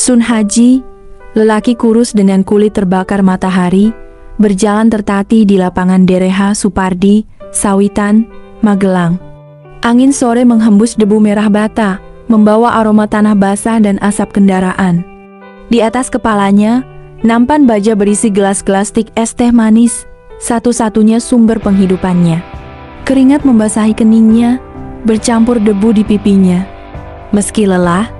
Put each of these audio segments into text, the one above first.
Sun Haji, lelaki kurus dengan kulit terbakar matahari, berjalan tertatih di lapangan Dereha Supardi, Sawitan, Magelang. Angin sore menghembus debu merah bata, membawa aroma tanah basah dan asap kendaraan. Di atas kepalanya, nampan baja berisi gelas-gelas tik es teh manis, satu-satunya sumber penghidupannya. Keringat membasahi keningnya, bercampur debu di pipinya. Meski lelah,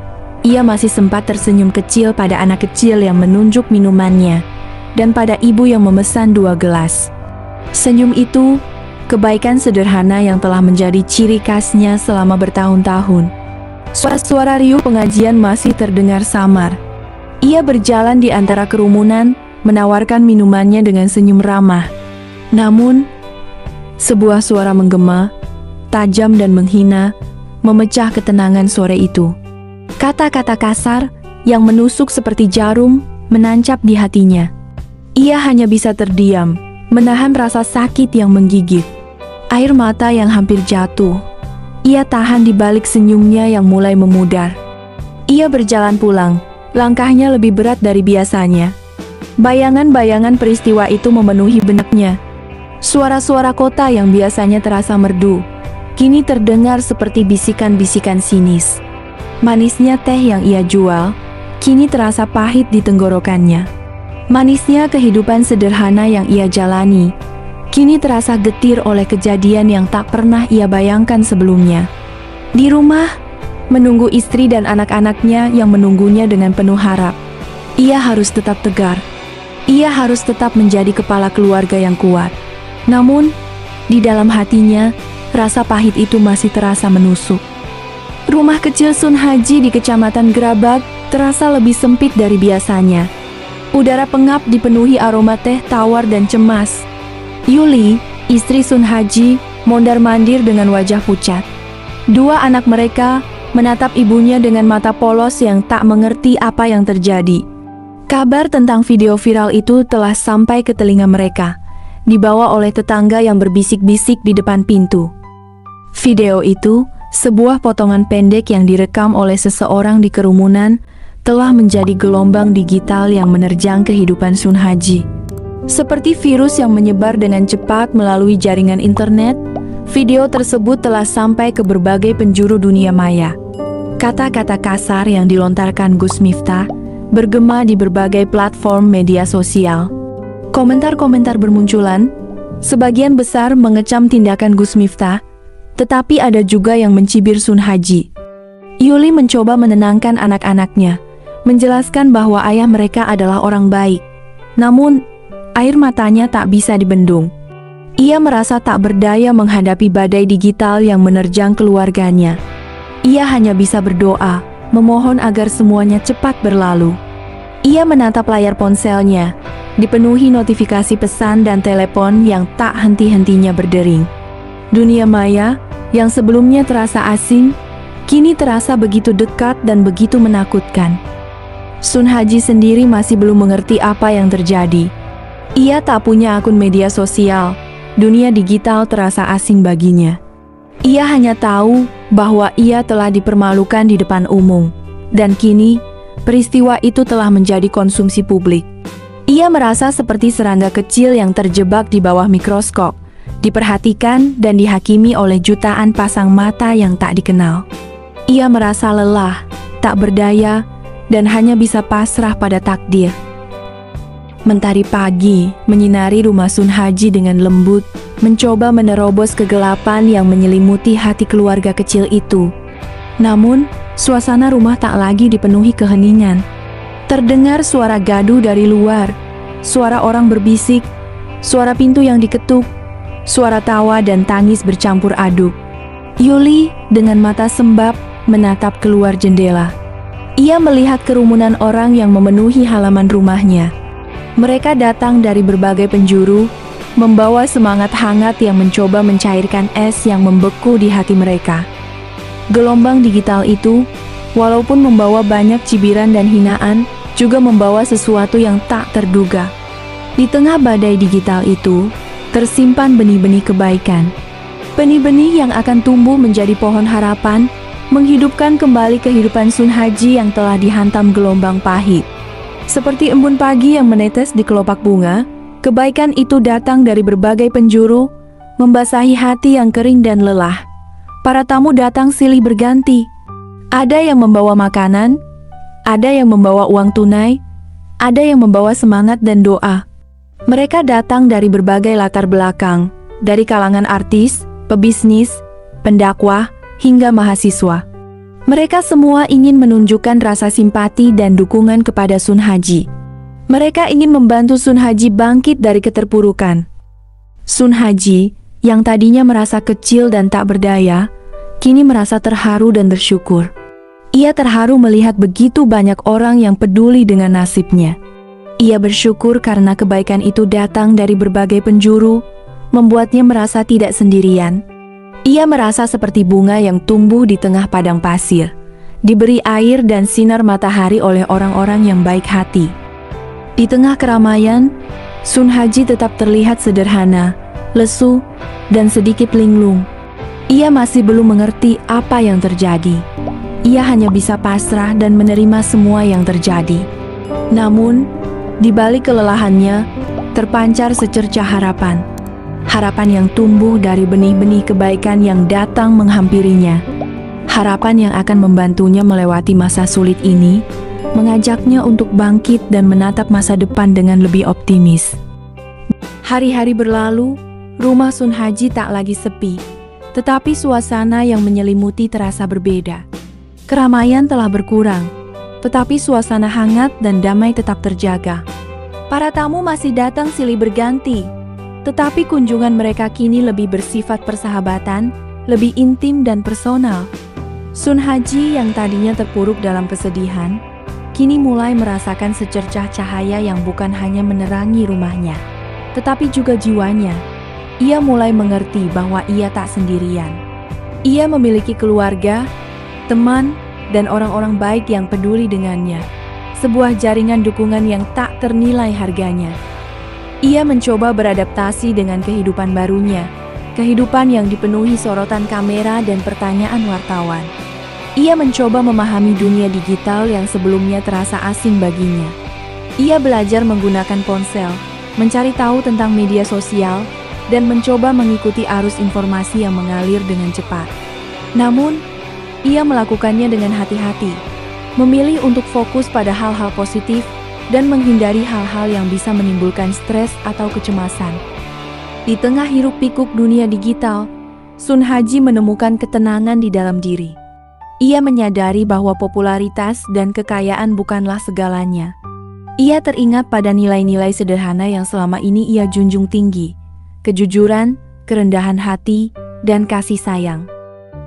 ia masih sempat tersenyum kecil pada anak kecil yang menunjuk minumannya, dan pada ibu yang memesan 2 gelas. Senyum itu, kebaikan sederhana yang telah menjadi ciri khasnya selama bertahun-tahun. Suara-suara riuh pengajian masih terdengar samar. Ia berjalan di antara kerumunan, menawarkan minumannya dengan senyum ramah. Namun, sebuah suara menggema, tajam dan menghina, memecah ketenangan sore itu. Kata-kata kasar yang menusuk seperti jarum menancap di hatinya. Ia hanya bisa terdiam, menahan rasa sakit yang menggigit. Air mata yang hampir jatuh. Ia tahan di balik senyumnya yang mulai memudar. Ia berjalan pulang, langkahnya lebih berat dari biasanya. Bayangan-bayangan peristiwa itu memenuhi benaknya. Suara-suara kota yang biasanya terasa merdu, kini terdengar seperti bisikan-bisikan sinis. Manisnya teh yang ia jual, kini terasa pahit di tenggorokannya. Manisnya kehidupan sederhana yang ia jalani, kini terasa getir oleh kejadian yang tak pernah ia bayangkan sebelumnya. Di rumah, menunggu istri dan anak-anaknya yang menunggunya dengan penuh harap. Ia harus tetap tegar. Ia harus tetap menjadi kepala keluarga yang kuat. Namun, di dalam hatinya, rasa pahit itu masih terasa menusuk. Rumah kecil Sun Haji di Kecamatan Gerabak terasa lebih sempit dari biasanya. Udara pengap dipenuhi aroma teh tawar dan cemas. Yuli, istri Sun Haji, mondar-mandir dengan wajah pucat. 2 anak mereka menatap ibunya dengan mata polos yang tak mengerti apa yang terjadi. Kabar tentang video viral itu telah sampai ke telinga mereka, dibawa oleh tetangga yang berbisik-bisik di depan pintu. Video itu, sebuah potongan pendek yang direkam oleh seseorang di kerumunan, telah menjadi gelombang digital yang menerjang kehidupan Sun Haji. Seperti virus yang menyebar dengan cepat melalui jaringan internet, video tersebut telah sampai ke berbagai penjuru dunia maya. Kata-kata kasar yang dilontarkan Gus Miftah bergema di berbagai platform media sosial. Komentar-komentar bermunculan, sebagian besar mengecam tindakan Gus Miftah, tetapi ada juga yang mencibir Sun Haji. Yuli mencoba menenangkan anak-anaknya, menjelaskan bahwa ayah mereka adalah orang baik. Namun, air matanya tak bisa dibendung. Ia merasa tak berdaya menghadapi badai digital yang menerjang keluarganya. Ia hanya bisa berdoa, memohon agar semuanya cepat berlalu. Ia menatap layar ponselnya, dipenuhi notifikasi pesan dan telepon yang tak henti-hentinya berdering. Dunia maya, yang sebelumnya terasa asing, kini terasa begitu dekat dan begitu menakutkan. Sun Haji sendiri masih belum mengerti apa yang terjadi. Ia tak punya akun media sosial, dunia digital terasa asing baginya. Ia hanya tahu bahwa ia telah dipermalukan di depan umum, dan kini, peristiwa itu telah menjadi konsumsi publik. Ia merasa seperti serangga kecil yang terjebak di bawah mikroskop, diperhatikan dan dihakimi oleh jutaan pasang mata yang tak dikenal. Ia merasa lelah, tak berdaya, dan hanya bisa pasrah pada takdir. Mentari pagi menyinari rumah Sun Haji dengan lembut, mencoba menerobos kegelapan yang menyelimuti hati keluarga kecil itu. Namun, suasana rumah tak lagi dipenuhi keheningan. Terdengar suara gaduh dari luar, suara orang berbisik, suara pintu yang diketuk, suara tawa dan tangis bercampur aduk. Yuli dengan mata sembab menatap keluar jendela. Ia melihat kerumunan orang yang memenuhi halaman rumahnya. Mereka datang dari berbagai penjuru, membawa semangat hangat yang mencoba mencairkan es yang membeku di hati mereka. Gelombang digital itu, walaupun membawa banyak cibiran dan hinaan, juga membawa sesuatu yang tak terduga. Di tengah badai digital itu, tersimpan benih-benih kebaikan. Benih-benih yang akan tumbuh menjadi pohon harapan, menghidupkan kembali kehidupan Sun Haji yang telah dihantam gelombang pahit. Seperti embun pagi yang menetes di kelopak bunga, kebaikan itu datang dari berbagai penjuru, membasahi hati yang kering dan lelah. Para tamu datang silih berganti. Ada yang membawa makanan, ada yang membawa uang tunai, ada yang membawa semangat dan doa. Mereka datang dari berbagai latar belakang, dari kalangan artis, pebisnis, pendakwah, hingga mahasiswa. Mereka semua ingin menunjukkan rasa simpati dan dukungan kepada Sun Haji. Mereka ingin membantu Sun Haji bangkit dari keterpurukan. Sun Haji, yang tadinya merasa kecil dan tak berdaya, kini merasa terharu dan bersyukur. Ia terharu melihat begitu banyak orang yang peduli dengan nasibnya. Ia bersyukur karena kebaikan itu datang dari berbagai penjuru, membuatnya merasa tidak sendirian. Ia merasa seperti bunga yang tumbuh di tengah padang pasir, diberi air dan sinar matahari oleh orang-orang yang baik hati. Di tengah keramaian, Sun Haji tetap terlihat sederhana, lesu, dan sedikit linglung. Ia masih belum mengerti apa yang terjadi. Ia hanya bisa pasrah dan menerima semua yang terjadi. Namun, di balik kelelahannya, terpancar secercah harapan. Harapan yang tumbuh dari benih-benih kebaikan yang datang menghampirinya. Harapan yang akan membantunya melewati masa sulit ini, mengajaknya untuk bangkit dan menatap masa depan dengan lebih optimis. Hari-hari berlalu, rumah Sun Haji tak lagi sepi, tetapi suasana yang menyelimuti terasa berbeda. Keramaian telah berkurang, tetapi suasana hangat dan damai tetap terjaga. Para tamu masih datang silih berganti, tetapi kunjungan mereka kini lebih bersifat persahabatan, lebih intim dan personal. Sun Haji yang tadinya terpuruk dalam kesedihan, kini mulai merasakan secercah cahaya yang bukan hanya menerangi rumahnya, tetapi juga jiwanya. Ia mulai mengerti bahwa ia tak sendirian. Ia memiliki keluarga, teman, dan orang-orang baik yang peduli dengannya. Sebuah jaringan dukungan yang tak ternilai harganya. Ia mencoba beradaptasi dengan kehidupan barunya, kehidupan yang dipenuhi sorotan kamera dan pertanyaan wartawan. Ia mencoba memahami dunia digital yang sebelumnya terasa asing baginya. Ia belajar menggunakan ponsel, mencari tahu tentang media sosial, dan mencoba mengikuti arus informasi yang mengalir dengan cepat. Namun, ia melakukannya dengan hati-hati, memilih untuk fokus pada hal-hal positif, dan menghindari hal-hal yang bisa menimbulkan stres atau kecemasan. Di tengah hiruk-pikuk dunia digital, Sun Haji menemukan ketenangan di dalam diri. Ia menyadari bahwa popularitas dan kekayaan bukanlah segalanya. Ia teringat pada nilai-nilai sederhana yang selama ini ia junjung tinggi: kejujuran, kerendahan hati, dan kasih sayang.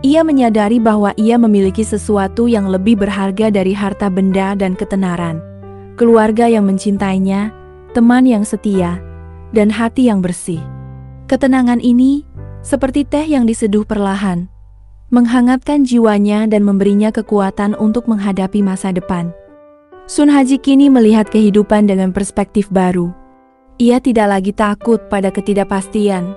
Ia menyadari bahwa ia memiliki sesuatu yang lebih berharga dari harta benda dan ketenaran. Keluarga yang mencintainya, teman yang setia, dan hati yang bersih. Ketenangan ini, seperti teh yang diseduh perlahan, menghangatkan jiwanya dan memberinya kekuatan untuk menghadapi masa depan. Sun Haji kini melihat kehidupan dengan perspektif baru. Ia tidak lagi takut pada ketidakpastian.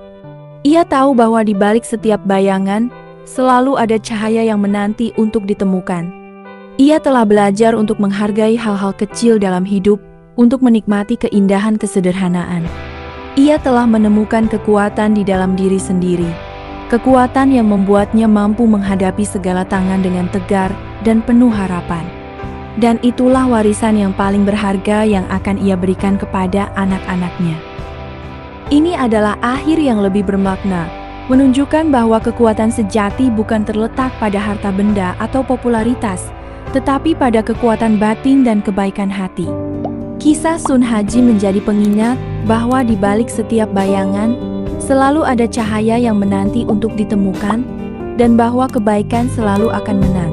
Ia tahu bahwa di balik setiap bayangan, selalu ada cahaya yang menanti untuk ditemukan. Ia telah belajar untuk menghargai hal-hal kecil dalam hidup, untuk menikmati keindahan kesederhanaan. Ia telah menemukan kekuatan di dalam diri sendiri, kekuatan yang membuatnya mampu menghadapi segala tangan dengan tegar dan penuh harapan. Dan itulah warisan yang paling berharga yang akan ia berikan kepada anak-anaknya. Ini adalah akhir yang lebih bermakna, menunjukkan bahwa kekuatan sejati bukan terletak pada harta benda atau popularitas, tetapi pada kekuatan batin dan kebaikan hati. Kisah Sun Haji menjadi pengingat bahwa di balik setiap bayangan, selalu ada cahaya yang menanti untuk ditemukan, dan bahwa kebaikan selalu akan menang.